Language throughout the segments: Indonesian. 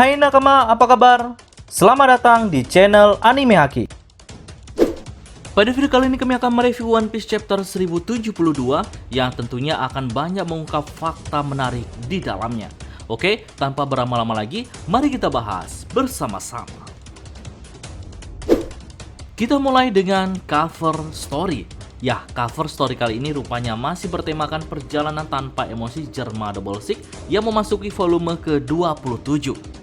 Hai nakama, apa kabar? Selamat datang di channel Anime Haki. Pada video kali ini kami akan mereview One Piece chapter 1072 yang tentunya akan banyak mengungkap fakta menarik di dalamnya. Oke, tanpa berlama-lama lagi, mari kita bahas bersama-sama. Kita mulai dengan cover story. Ya, cover story kali ini rupanya masih bertemakan perjalanan tanpa emosi Germa Double Six yang memasuki volume ke-27.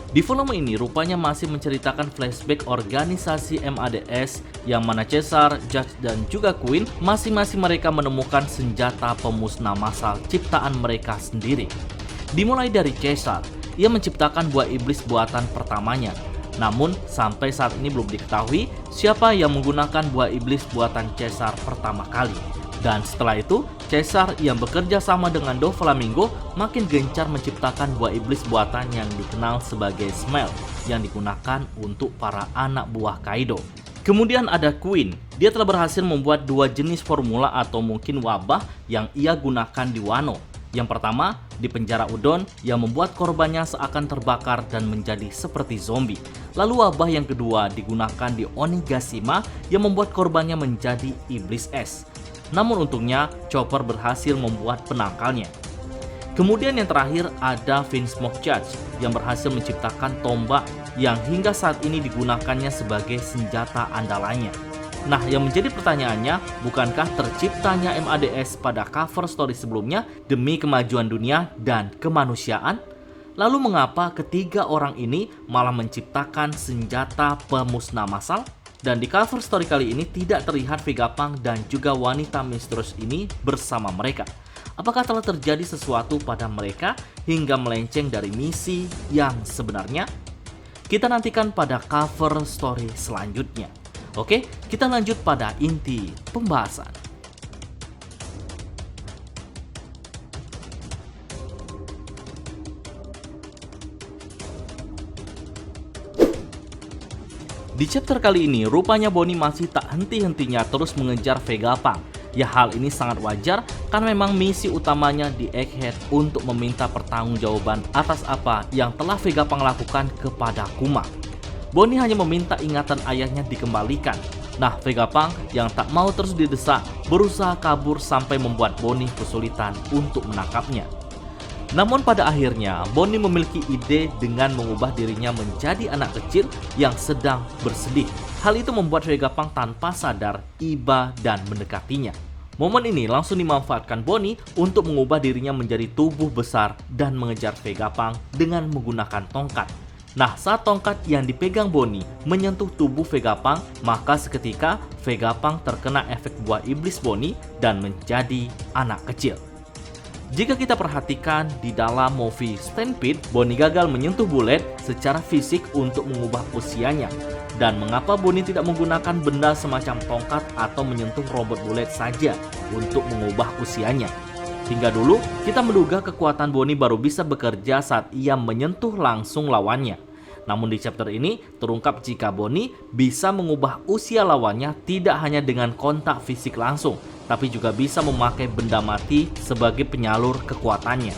Di volume ini rupanya masih menceritakan flashback organisasi MADS yang mana Caesar, Judge, dan juga Queen masing-masing mereka menemukan senjata pemusnah massal ciptaan mereka sendiri. Dimulai dari Caesar, ia menciptakan buah iblis buatan pertamanya. Namun sampai saat ini belum diketahui siapa yang menggunakan buah iblis buatan Caesar pertama kali. Dan setelah itu, Caesar yang bekerja sama dengan Doflamingo makin gencar menciptakan buah iblis buatan yang dikenal sebagai Smell yang digunakan untuk para anak buah Kaido. Kemudian ada Queen, dia telah berhasil membuat dua jenis formula atau mungkin wabah yang ia gunakan di Wano. Yang pertama, di penjara Udon yang membuat korbannya seakan terbakar dan menjadi seperti zombie. Lalu wabah yang kedua digunakan di Onigashima yang membuat korbannya menjadi iblis es. Namun untungnya, Chopper berhasil membuat penangkalnya. Kemudian yang terakhir ada Vinsmoke Judge yang berhasil menciptakan tombak yang hingga saat ini digunakannya sebagai senjata andalannya. Nah, yang menjadi pertanyaannya, bukankah terciptanya MADS pada cover story sebelumnya demi kemajuan dunia dan kemanusiaan? Lalu mengapa ketiga orang ini malah menciptakan senjata pemusnah massal? Dan di cover story kali ini tidak terlihat Vegapunk dan juga wanita misterius ini bersama mereka. Apakah telah terjadi sesuatu pada mereka hingga melenceng dari misi yang sebenarnya? Kita nantikan pada cover story selanjutnya. Oke, kita lanjut pada inti pembahasan. Di chapter kali ini, rupanya Bonnie masih tak henti-hentinya terus mengejar Vegapunk. Ya, hal ini sangat wajar karena memang misi utamanya di Egghead untuk meminta pertanggungjawaban atas apa yang telah Vegapunk lakukan kepada Kuma. Bonnie hanya meminta ingatan ayahnya dikembalikan. Nah, Vegapunk yang tak mau terus didesak berusaha kabur sampai membuat Bonnie kesulitan untuk menangkapnya. Namun pada akhirnya, Bonnie memiliki ide dengan mengubah dirinya menjadi anak kecil yang sedang bersedih. Hal itu membuat Vegapunk tanpa sadar iba dan mendekatinya. Momen ini langsung dimanfaatkan Bonnie untuk mengubah dirinya menjadi tubuh besar dan mengejar Vegapunk dengan menggunakan tongkat. Nah, saat tongkat yang dipegang Bonnie menyentuh tubuh Vegapunk, maka seketika Vegapunk terkena efek buah iblis Bonnie dan menjadi anak kecil. Jika kita perhatikan di dalam movie Stampede, Bonnie gagal menyentuh Bullet secara fisik untuk mengubah usianya. Dan mengapa Bonnie tidak menggunakan benda semacam tongkat atau menyentuh robot Bullet saja untuk mengubah usianya? Hingga dulu, kita menduga kekuatan Bonnie baru bisa bekerja saat ia menyentuh langsung lawannya. Namun di chapter ini, terungkap jika Bonnie bisa mengubah usia lawannya tidak hanya dengan kontak fisik langsung, tapi juga bisa memakai benda mati sebagai penyalur kekuatannya.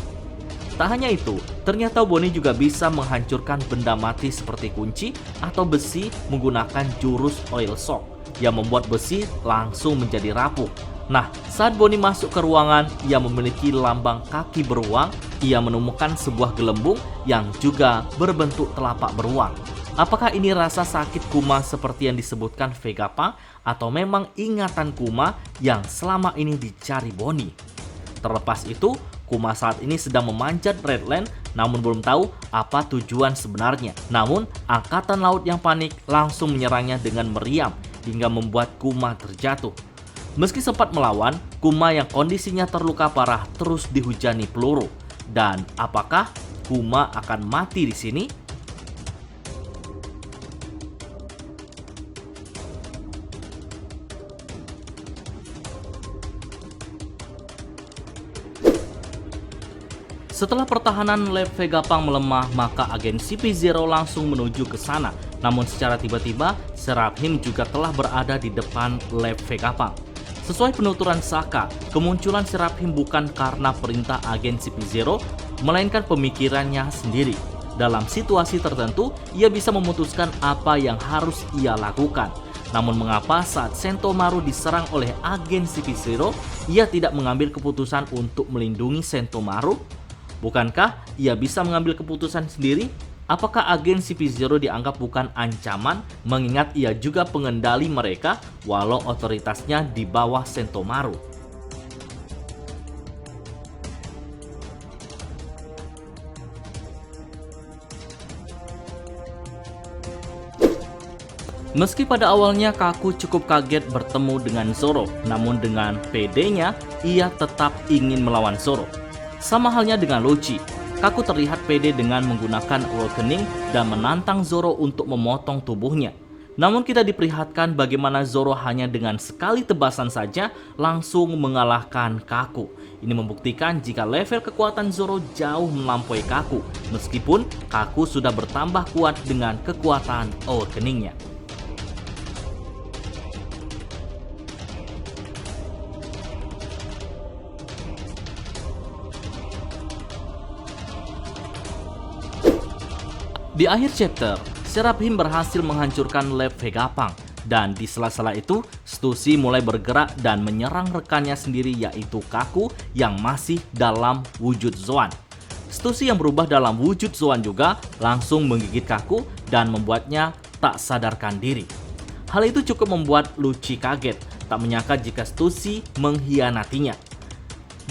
Tak hanya itu, ternyata Bonnie juga bisa menghancurkan benda mati seperti kunci atau besi menggunakan jurus Oil Shock yang membuat besi langsung menjadi rapuh. Nah, saat Bonnie masuk ke ruangan yang memiliki lambang kaki beruang, ia menemukan sebuah gelembung yang juga berbentuk telapak beruang. Apakah ini rasa sakit Kuma seperti yang disebutkan Vegapunk atau memang ingatan Kuma yang selama ini dicari Bonnie? Terlepas itu, Kuma saat ini sedang memanjat Redland namun belum tahu apa tujuan sebenarnya. Namun, angkatan laut yang panik langsung menyerangnya dengan meriam hingga membuat Kuma terjatuh. Meski sempat melawan, Kuma yang kondisinya terluka parah terus dihujani peluru. Dan apakah Kuma akan mati di sini? Setelah pertahanan lab Vegapunk melemah, maka agen CP0 langsung menuju ke sana. Namun secara tiba-tiba, Seraphim juga telah berada di depan lab Vegapunk. Sesuai penuturan Saka, kemunculan Seraphim bukan karena perintah agen CP0, melainkan pemikirannya sendiri. Dalam situasi tertentu, ia bisa memutuskan apa yang harus ia lakukan. Namun mengapa saat Sentomaru diserang oleh agen CP0, ia tidak mengambil keputusan untuk melindungi Sentomaru? Bukankah ia bisa mengambil keputusan sendiri? Apakah agen CP0 dianggap bukan ancaman mengingat ia juga pengendali mereka walau otoritasnya di bawah Sentomaru? Meski pada awalnya Kaku cukup kaget bertemu dengan Zoro, namun dengan pedenya ia tetap ingin melawan Zoro. Sama halnya dengan Lucci, Kaku terlihat pede dengan menggunakan Awakening dan menantang Zoro untuk memotong tubuhnya. Namun kita diperlihatkan bagaimana Zoro hanya dengan sekali tebasan saja langsung mengalahkan Kaku. Ini membuktikan jika level kekuatan Zoro jauh melampaui Kaku, meskipun Kaku sudah bertambah kuat dengan kekuatan Awakening-nya. Di akhir chapter, Seraphim berhasil menghancurkan lab Vegapunk dan di sela-sela itu, Stussy mulai bergerak dan menyerang rekannya sendiri yaitu Kaku yang masih dalam wujud Zoan. Stussy yang berubah dalam wujud Zoan juga langsung menggigit Kaku dan membuatnya tak sadarkan diri. Hal itu cukup membuat Lucci kaget, tak menyangka jika Stussy mengkhianatinya.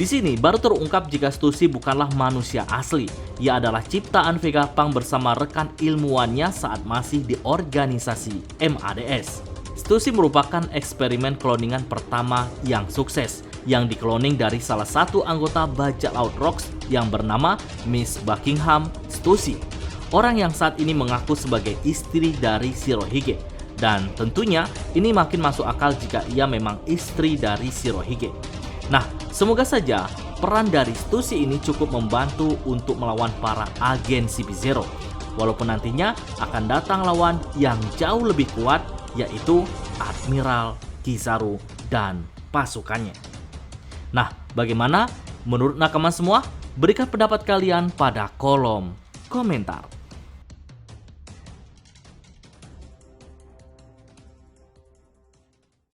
Di sini baru terungkap jika Stussy bukanlah manusia asli. Ia adalah ciptaan Vegapunk bersama rekan ilmuwannya saat masih di organisasi MADS. Stussy merupakan eksperimen kloningan pertama yang sukses, yang dikloning dari salah satu anggota bajak laut Rocks yang bernama Miss Buckingham Stussy, orang yang saat ini mengaku sebagai istri dari Shirohige. Dan tentunya ini makin masuk akal jika ia memang istri dari Shirohige. Nah, semoga saja peran dari Stussy ini cukup membantu untuk melawan para agen CP0. Walaupun nantinya akan datang lawan yang jauh lebih kuat, yaitu Admiral Kizaru dan pasukannya. Nah, bagaimana menurut nakama semua? Berikan pendapat kalian pada kolom komentar.